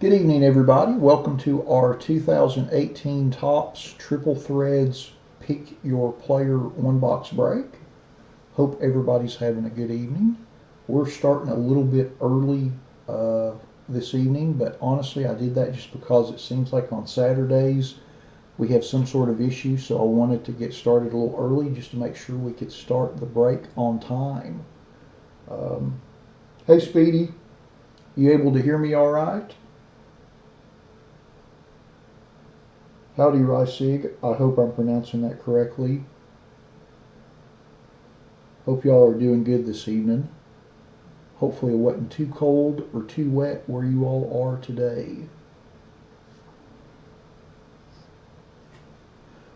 Good evening, everybody. Welcome to our 2018 Topps Triple Threads Pick Your Player one box break. Hope everybody's having a good evening. We're starting a little bit early this evening, but honestly, I did that just because it seems like on Saturdays we have some sort of issue, so I wanted to get started a little early just to make sure we could start the break on time. Hey, Speedy, you able to hear me all right? Howdy, Rysig. I hope I'm pronouncing that correctly. Hope y'all are doing good this evening. Hopefully it wasn't too cold or too wet where you all are today.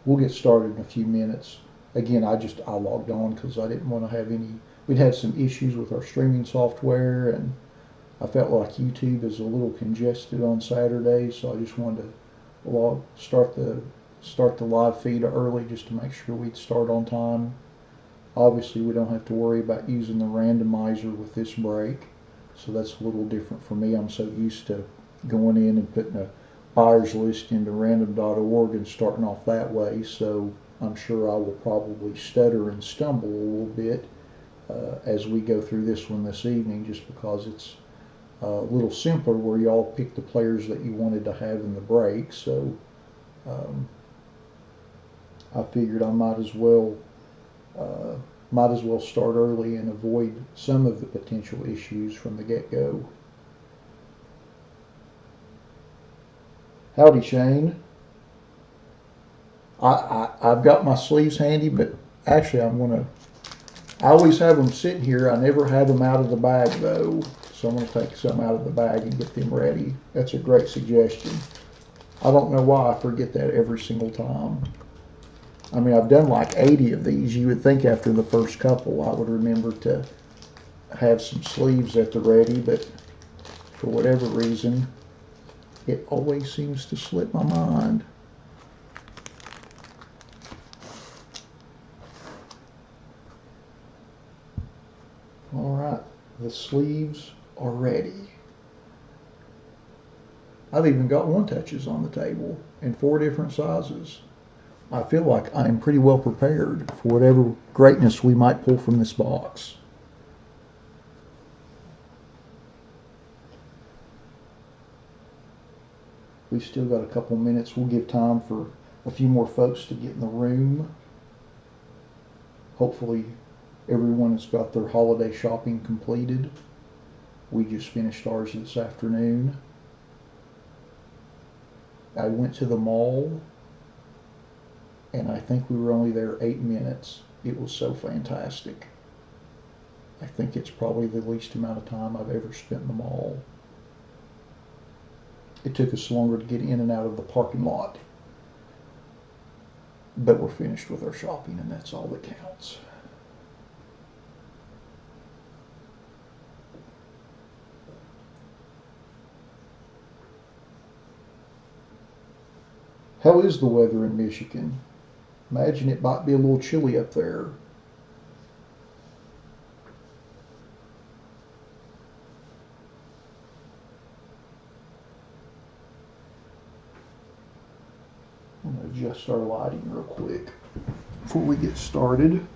We'll get started in a few minutes. Again, I logged on because I didn't want to have any. We'd had some issues with our streaming software, and I felt like YouTube is a little congested on Saturdays, so I just wanted to start the live feed early just to make sure we'd start on time. Obviously, we don't have to worry about using the randomizer with this break, so that's a little different for me. I'm so used to going in and putting a buyer's list into random.org and starting off that way, so I'm sure I will probably stutter and stumble a little bit as we go through this one this evening, just because it's a little simpler where you all pick the players that you wanted to have in the break. So I figured I might as well start early and avoid some of the potential issues from the get-go. Howdy, Shane. I've got my sleeves handy, but actually I always have them sitting here. I never have them out of the bag though. So I'm going to take some out of the bag and get them ready. That's a great suggestion. I don't know why I forget that every single time. I mean, I've done like 80 of these. You would think after the first couple I would remember to have some sleeves at the ready, but for whatever reason, it always seems to slip my mind. All right, the sleeves are ready. I've even got one touches on the table in 4 different sizes. I feel like I'm pretty well prepared for whatever greatness we might pull from this box. We've still got a couple minutes. We'll give time for a few more folks to get in the room. Hopefully everyone has got their holiday shopping completed. We just finished ours this afternoon. I went to the mall, and I think we were only there 8 minutes. It was so fantastic. I think it's probably the least amount of time I've ever spent in the mall. It took us longer to get in and out of the parking lot, but we're finished with our shopping, and that's all that counts. How is the weather in Michigan? Imagine it might be a little chilly up there. I'm going to adjust our lighting real quick before we get started.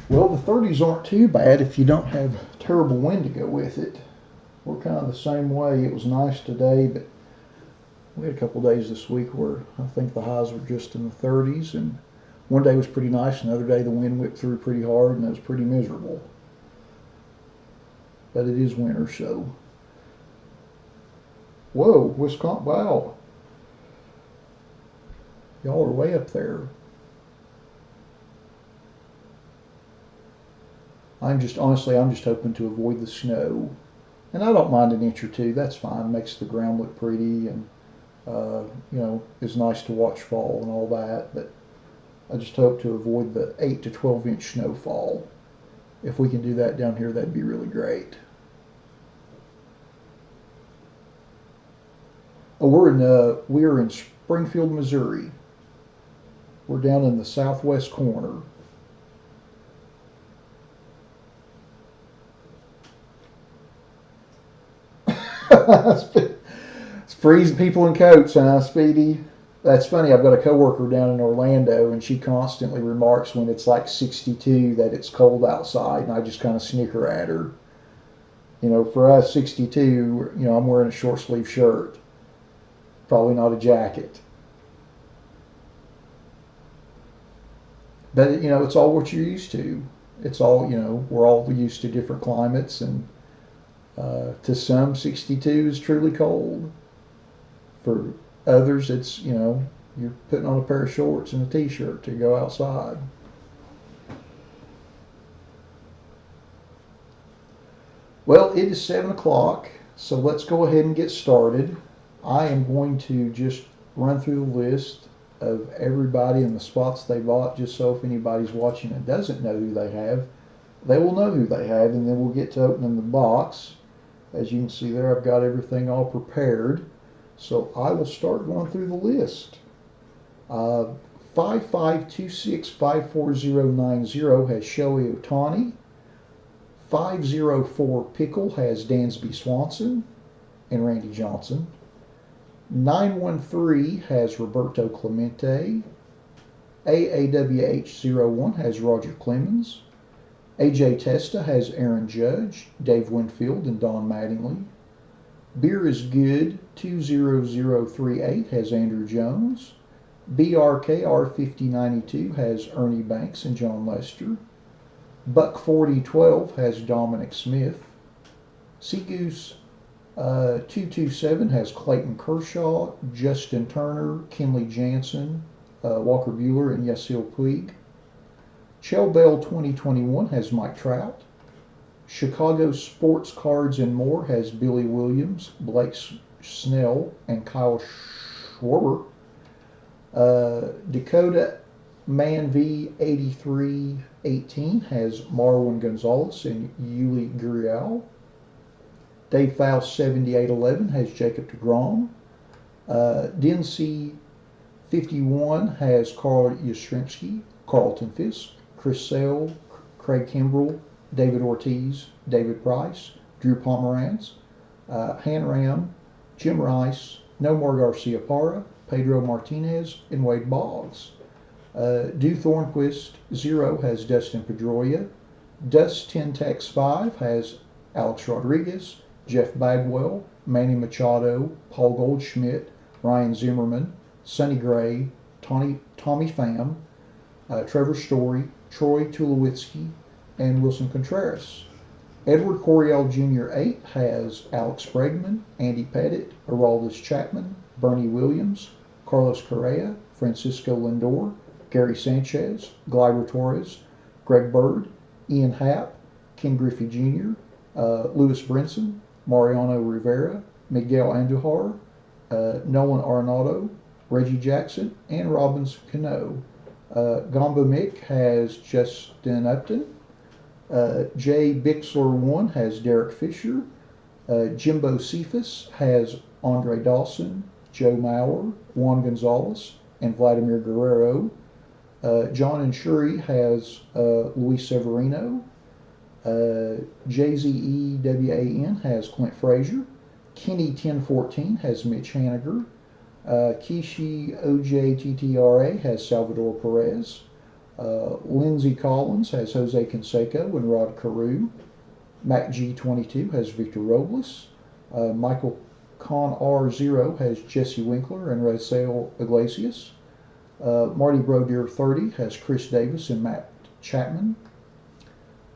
Well, the 30s aren't too bad if you don't have terrible wind to go with it. We're kind of the same way. It was nice today, but we had a couple days this week where I think the highs were just in the 30s, and one day was pretty nice, and the other day the wind whipped through pretty hard, and it was pretty miserable. But it is winter, so. Whoa, Wisconsin, wow. Y'all are way up there. I'm just hoping to avoid the snow. And I don't mind an inch or two, that's fine. Makes the ground look pretty, and it's nice to watch fall and all that, but I just hope to avoid the 8 to 12 inch snowfall. if we can do that down here, that'd be really great. Oh, we're in Springfield, Missouri. We're down in the southwest corner. It's freezing people in coats, huh, Speedy? That's funny. I've got a coworker down in Orlando, and she constantly remarks when it's like 62 that it's cold outside, and I just kind of snicker at her. For us, 62, I'm wearing a short sleeve shirt, probably not a jacket. But, it's all what you're used to. It's all, we're all used to different climates, and to some, 62 is truly cold. For others, it's, you're putting on a pair of shorts and a t-shirt to go outside. Well, it is 7 o'clock, so let's go ahead and get started. I am going to just run through the list of everybody and the spots they bought, just so if anybody's watching and doesn't know who they have, they will know who they have, and then we'll get to opening the box. As you can see there, I've got everything all prepared. So I will start going through the list. 55265490 has Shohei Ohtani. 504 Pickle has Dansby Swanson and Randy Johnson. 913 has Roberto Clemente. AAWH01 has Roger Clemens. AJ Testa has Aaron Judge, Dave Winfield, and Don Mattingly. Beer is Good 20038 has Andrew Jones. BRKR5092 has Ernie Banks and John Lester. Buck 4012 has Dominic Smith. Seagoose 227 has Clayton Kershaw, Justin Turner, Kenley Jansen, Walker Buehler, and Yasiel Puig. Chell Bell 2021 has Mike Trout. Chicago Sports Cards and More has Billy Williams, Blake Snell, and Kyle Schwarber. Dakota Man V 8318 has Marwin Gonzalez and Yuli Gurriel. Dave Faust 7811 has Jacob deGrom. DNC 51 has Carl Yastrzemski, Carlton Fisk, Chris Sale, Craig Kimbrell, David Ortiz, David Price, Drew Pomeranz, Han Ram, Jim Rice, Nomar Garcia-Parra, Pedro Martinez, and Wade Boggs. Dew Thornquist 0 has Dustin Pedroia. Dust 10 Tex 5 has Alex Rodriguez, Jeff Bagwell, Manny Machado, Paul Goldschmidt, Ryan Zimmerman, Sonny Gray, Tommy Pham, Trevor Story, Troy Tulowitzki, and Wilson Contreras. Edward Coryell Jr. 8 has Alex Bregman, Andy Pettit, Aroldis Chapman, Bernie Williams, Carlos Correa, Francisco Lindor, Gary Sanchez, Gleyber Torres, Greg Bird, Ian Happ, Ken Griffey Jr., Lewis Brinson, Mariano Rivera, Miguel Andujar, Nolan Arenado, Reggie Jackson, and Robinson Cano. Gamba Mick has Justin Upton. Jay Bixler 1 has Derek Fisher. Jimbo Cephas has Andre Dawson, Joe Mauer, Juan Gonzalez, and Vladimir Guerrero. John and Shuri has Luis Severino. JZEWAN has Clint Frazier. Kenny 1014 has Mitch Haniger. Kishi OJTTRA has Salvador Perez. Lindsey Collins has Jose Canseco and Rod Carew. Mac G22 has Victor Robles. Michael Con R0 has Jesse Winkler and Raisel Iglesias. Marty Brodeer 30 has Chris Davis and Matt Chapman.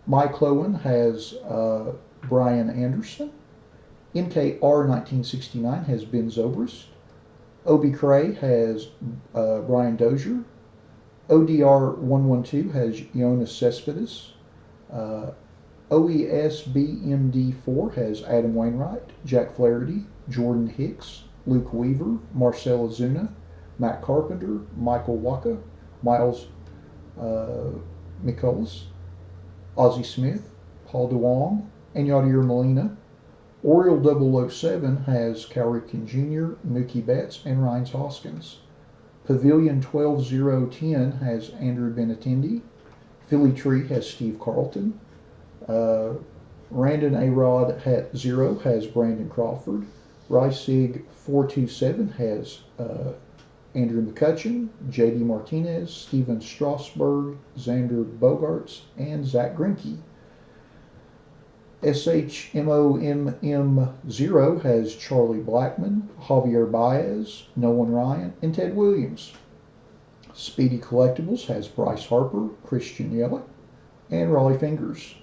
Mike Lowen has Brian Anderson. MKR 1969 has Ben Zobrist. Obi Cray has Brian Dozier. ODR 112 has Jonas Cespedes. OESBMD4 has Adam Wainwright, Jack Flaherty, Jordan Hicks, Luke Weaver, Marcell Ozuna, Matt Carpenter, Michael Waka, Miles Mikolas. Ozzie Smith, Paul DeWong, and Yadier Molina. Oriole 007 has Cal Ripken Jr., Mookie Betts, and Ryan Hoskins. Pavilion 12010 has Andrew Benintendi. Philly Tree has Steve Carlton. Randon A-Rod hat 0 has Brandon Crawford. Riceg 427 has Andrew McCutcheon, J.D. Martinez, Steven Strasburg, Xander Bogaerts, and Zach Greinke. SHMOMM0 has Charlie Blackmon, Javier Baez, Nolan Ryan, and Ted Williams. Speedy Collectibles has Bryce Harper, Christian Yelich, and Raleigh Fingers.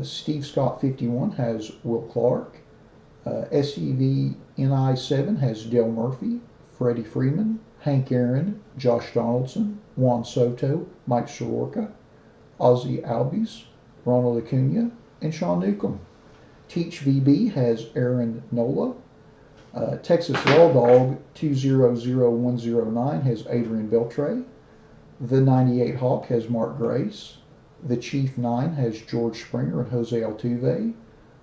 Steve Scott 51 has Will Clark. SEVNI7 has Dale Murphy, Freddie Freeman, Hank Aaron, Josh Donaldson, Juan Soto, Mike Soroka, Ozzie Albies, Ronald Acuna, and Sean Newcomb. Teach VB has Aaron Nola. Texas Law Dog 200109 has Adrian Beltre. The 98 Hawk has Mark Grace. The Chief 9 has George Springer and Jose Altuve.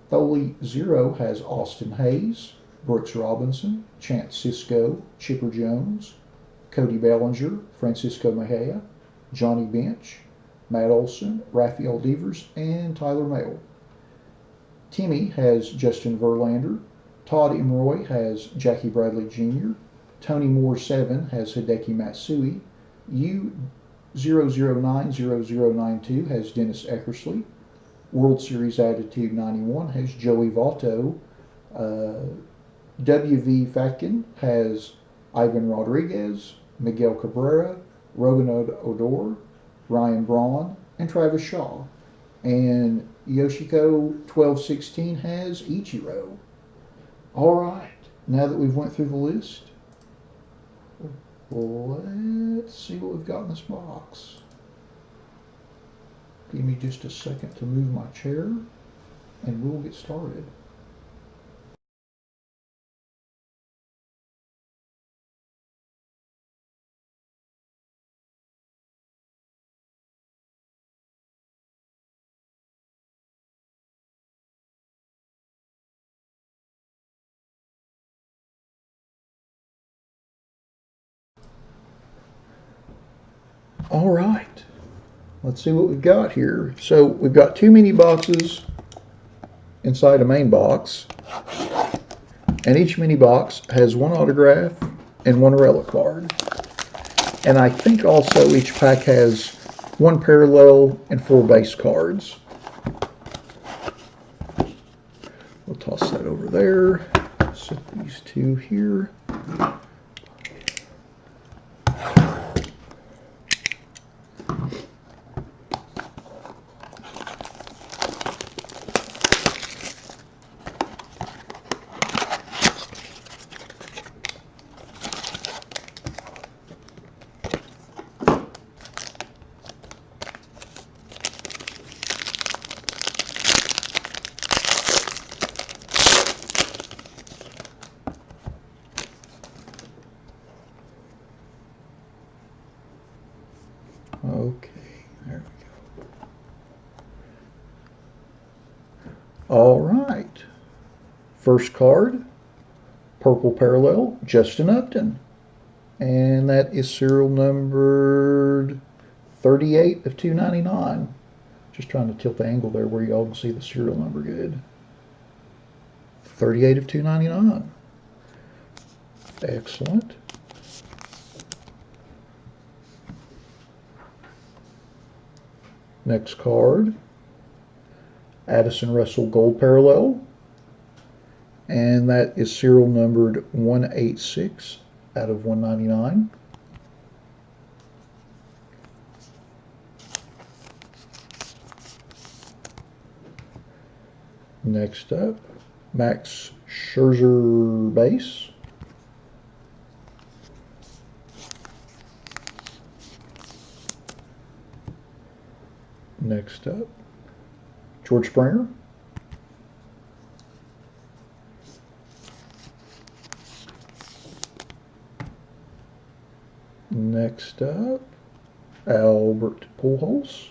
Foley 0 has Austin Hayes, Brooks Robinson, Chance Sisco, Chipper Jones, Cody Bellinger, Francisco Mejia, Johnny Bench, Matt Olson, Rafael Devers, and Tyler Mahle. Timmy has Justin Verlander. Todd Emroy has Jackie Bradley Jr. Tony Moore 7 has Hideki Matsui. U00900092 has Dennis Eckersley. World Series Attitude 91 has Joey Votto. WV Fatkin has Ivan Rodriguez, Miguel Cabrera, Rogan Odor, Ryan Braun, and Travis Shaw. And Yoshiko 1216 has Ichiro. All right, now that we've went through the list, let's see what we've got in this box. Give me just a second to move my chair, and we'll get started. All right, let's see what we've got here. So we've got 2 mini boxes inside a main box, and each mini box has 1 autograph and 1 relic card. And I think also each pack has 1 parallel and 4 base cards. We'll toss that over there. Set these 2 here. Okay, there we go. All right. First card, purple parallel, Justin Upton. And that is serial numbered 38 of 299. Just trying to tilt the angle there where y'all can see the serial number good. 38 of 299. Excellent. Next card, Addison Russell Gold Parallel, and that is serial numbered 186 out of 199. Next up, Max Scherzer base. Next up, George Springer. Next up, Albert Pujols.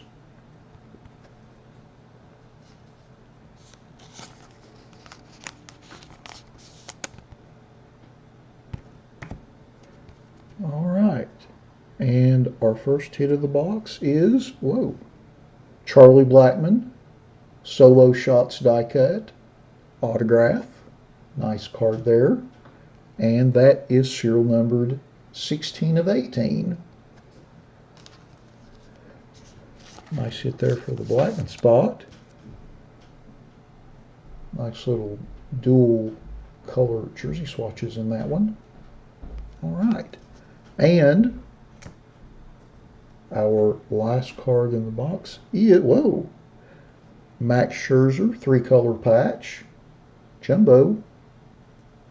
our first hit of the box is, whoa, Charlie Blackmon, Solo Shots die cut, autograph. Nice card there. And that is serial numbered 16 of 18. Nice hit there for the Blackmon spot. Nice little dual color jersey swatches in that one. All right. And our last card in the box is, whoa, Max Scherzer 3-color patch, jumbo,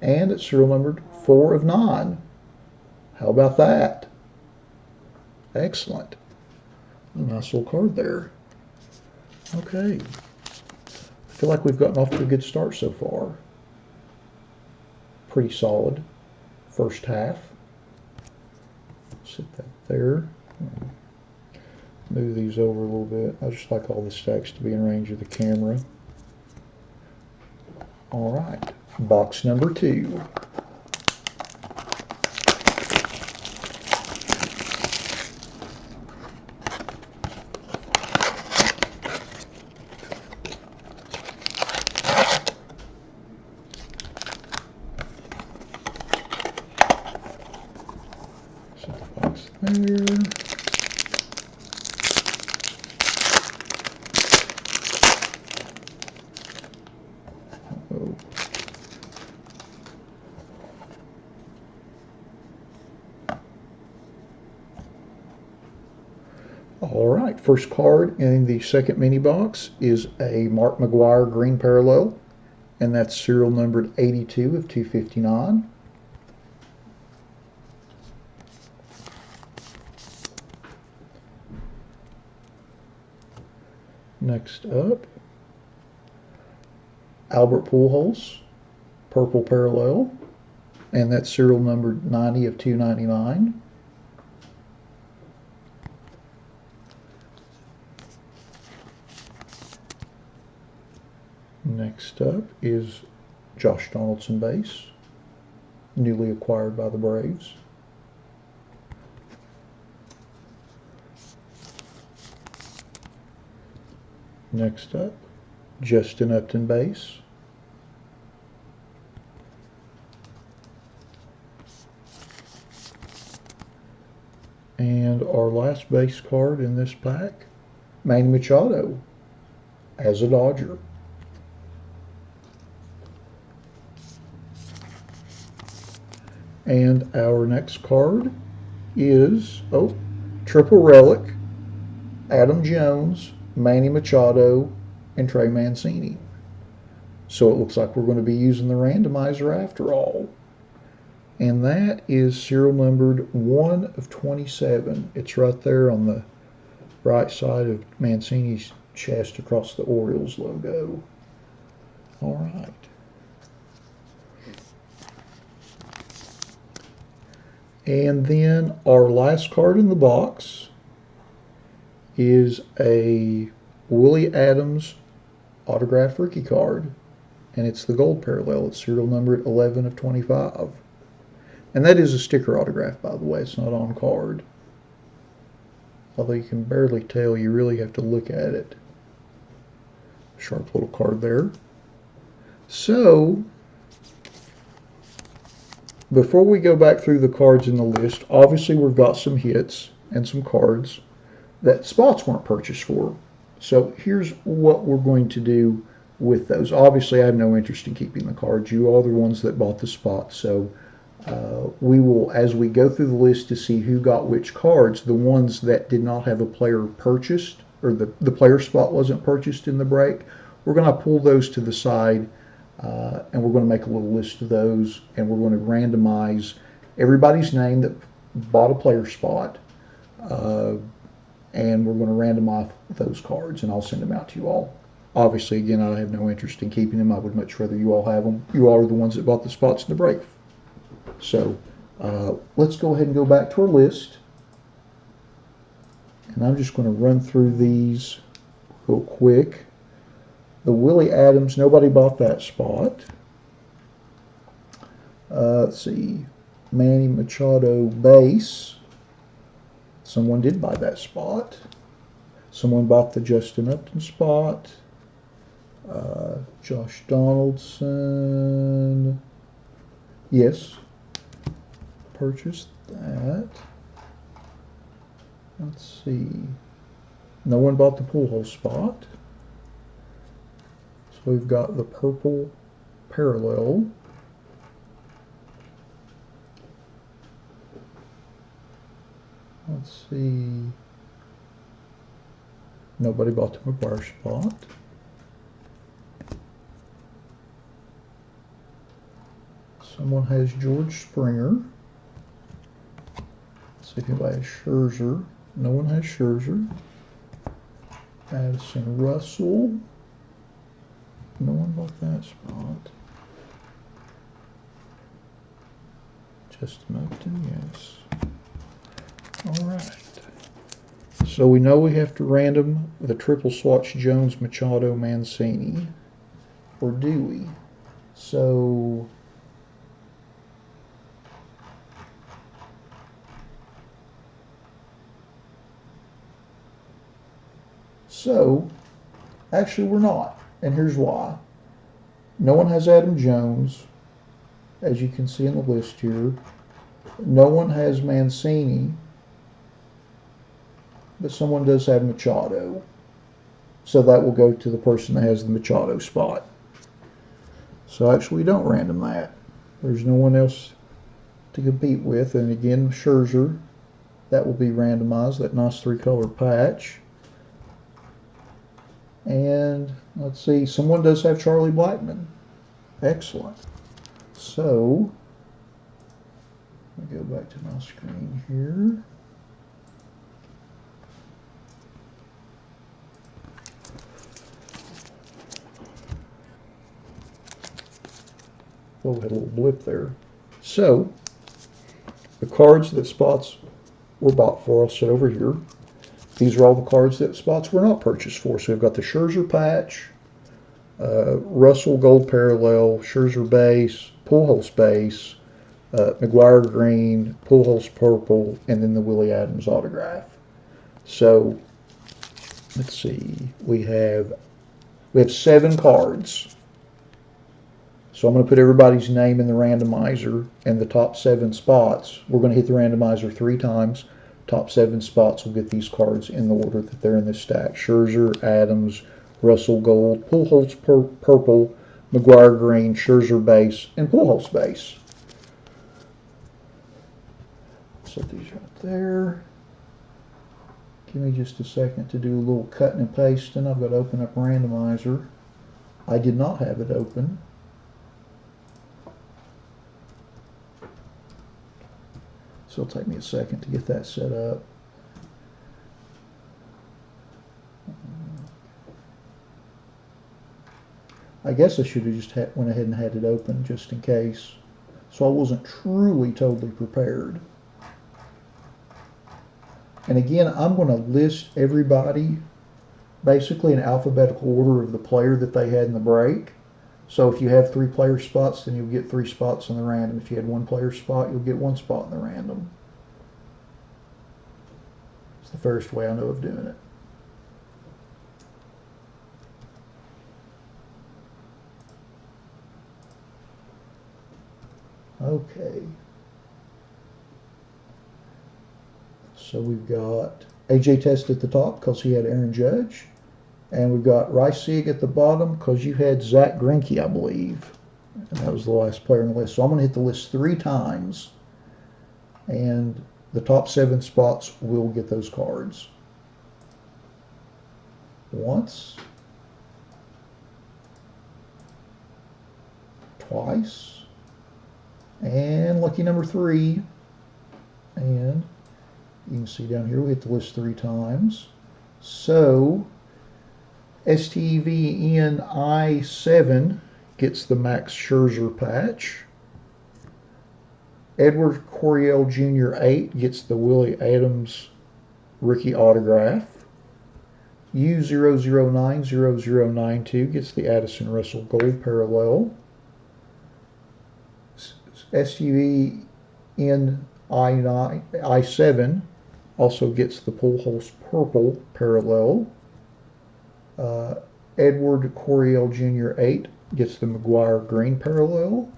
and it's serial numbered 4 of 9. How about that? Excellent. A nice little card there. Okay. I feel like we've gotten off to a good start so far. Pretty solid first half. Sit that there. Move these over a little bit. I just like all the stacks to be in range of the camera. All right, box number 2. Set the box there. All right, first card in the second mini box is a Mark McGwire green parallel, and that's serial numbered 82 of 259. Next up, Albert Pujols, purple parallel, and that's serial numbered 90 of 299. Next up is Josh Donaldson base, newly acquired by the Braves. Next up, Justin Upton base. And our last base card in this pack, Manny Machado as a Dodger. And our next card is, triple relic, Adam Jones, Manny Machado, and Trey Mancini. So it looks like we're going to be using the randomizer after all. And that is serial numbered 1 of 27. It's right there on the right side of Mancini's chest across the Orioles logo. All right. And then our last card in the box is a Willie Adams autographed rookie card, and it's the gold parallel. It's serial numbered 11 of 25. And that is a sticker autograph, by the way. It's not on card. Although you can barely tell, you really have to look at it. Sharp little card there. So, before we go back through the cards in the list, obviously we've got some hits and some cards that spots weren't purchased for. So here's what we're going to do with those. Obviously I have no interest in keeping the cards. You are the ones that bought the spot. So we will, as we go through the list to see who got which cards, the ones that did not have a player purchased, or the player spot wasn't purchased in the break, we're going to pull those to the side, and we're going to make a little list of those, and we're going to randomize everybody's name that bought a player spot, and we're going to randomize those cards, and I'll send them out to you all. Obviously, again, I have no interest in keeping them. I would much rather you all have them. You all are the ones that bought the spots in the break. So let's go ahead and go back to our list. And I'm just going to run through these real quick. The Willie Adams, nobody bought that spot. Let's see. Manny Machado base. Someone did buy that spot. Someone bought the Justin Upton spot. Josh Donaldson. Yes. Purchased that. Let's see. No one bought the pool hole spot. So we've got the purple parallel. Let's see. Nobody bought the McGuire spot. Someone has George Springer. Let's see if anybody has Scherzer. No one has Scherzer. Addison Russell. No one bought that spot. Justin Upton, yes. All right. So we know we have to random the triple swatch Jones, Machado, Mancini. Or do we? So actually we're not. And here's why. No one has Adam Jones, as you can see in the list here. No one has Mancini, but someone does have Machado. So that will go to the person that has the Machado spot. So actually we don't random that. There's no one else to compete with. And again, Scherzer, that will be randomized, that nice 3-color patch. And let's see, someone does have Charlie Blackmon. Excellent. So, let me go back to my screen here. Oh, had a little blip there. So, the cards that spots were bought for, I'll set over here. These are all the cards that spots were not purchased for. So we've got the Scherzer patch, Russell Gold Parallel, Scherzer base, Pujols base, McGuire green, Pujols purple, and then the Willie Adams autograph. So let's see, we have 7 cards. So I'm going to put everybody's name in the randomizer and the top 7 spots. We're going to hit the randomizer 3 times. Top 7 spots will get these cards in the order that they're in this stack. Scherzer, Adams, Russell Gold, Pujols purple, McGuire green, Scherzer base, and Pujols base. Set these right there. Give me just a second to do a little cutting and pasting. I've got to open up randomizer. I did not have it open. So it'll take me a second to get that set up. I guess I should have just went ahead and had it open just in case. So I wasn't truly totally prepared. And again, I'm going to list everybody basically in alphabetical order of the player that they had in the break. So if you have 3 player spots, then you'll get 3 spots in the random. If you had 1 player spot, you'll get 1 spot in the random. It's the first way I know of doing it. Okay. So we've got AJ Test at the top because he had Aaron Judge. And we've got Rice-Sig at the bottom because you had Zach Greinke, I believe. And that was the last player on the list. So I'm going to hit the list 3 times. And the top 7 spots will get those cards. Once. Twice. And lucky number 3. And you can see down here we hit the list 3 times. So STVNI7 gets the Max Scherzer patch. Edward Coryell Jr. 8 gets the Willie Adams rookie autograph. U00900092 gets the Addison Russell Gold Parallel. STVNI7 also gets the Pujols Purple Parallel. Edward Coryell Jr. 8 gets the McGuire Green Parallel.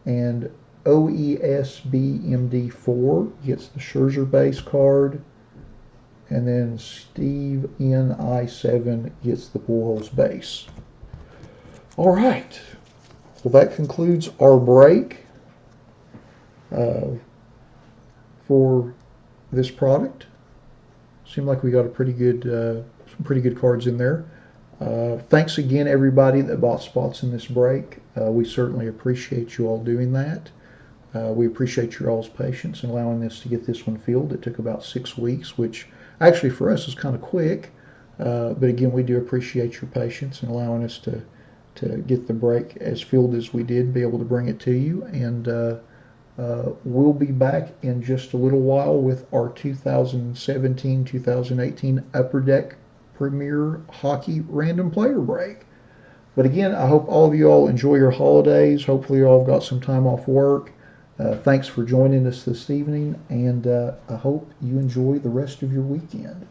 And OESBMD4 gets the Scherzer base card. And then Steve NI7 gets the Pujols base. All right. Well, that concludes our break for this product. Seemed like we got a pretty good, some pretty good cards in there. Thanks again, everybody that bought spots in this break. We certainly appreciate you all doing that. We appreciate your all's patience in allowing us to get this one filled. It took about 6 weeks, which actually for us is kind of quick. But again, we do appreciate your patience in allowing us to get the break as filled as we did, be able to bring it to you. And we'll be back in just a little while with our 2017-2018 Upper Deck Premier Hockey Random Player Break. But again, I hope all of you all enjoy your holidays. Hopefully you all got some time off work. Thanks for joining us this evening, and I hope you enjoy the rest of your weekend.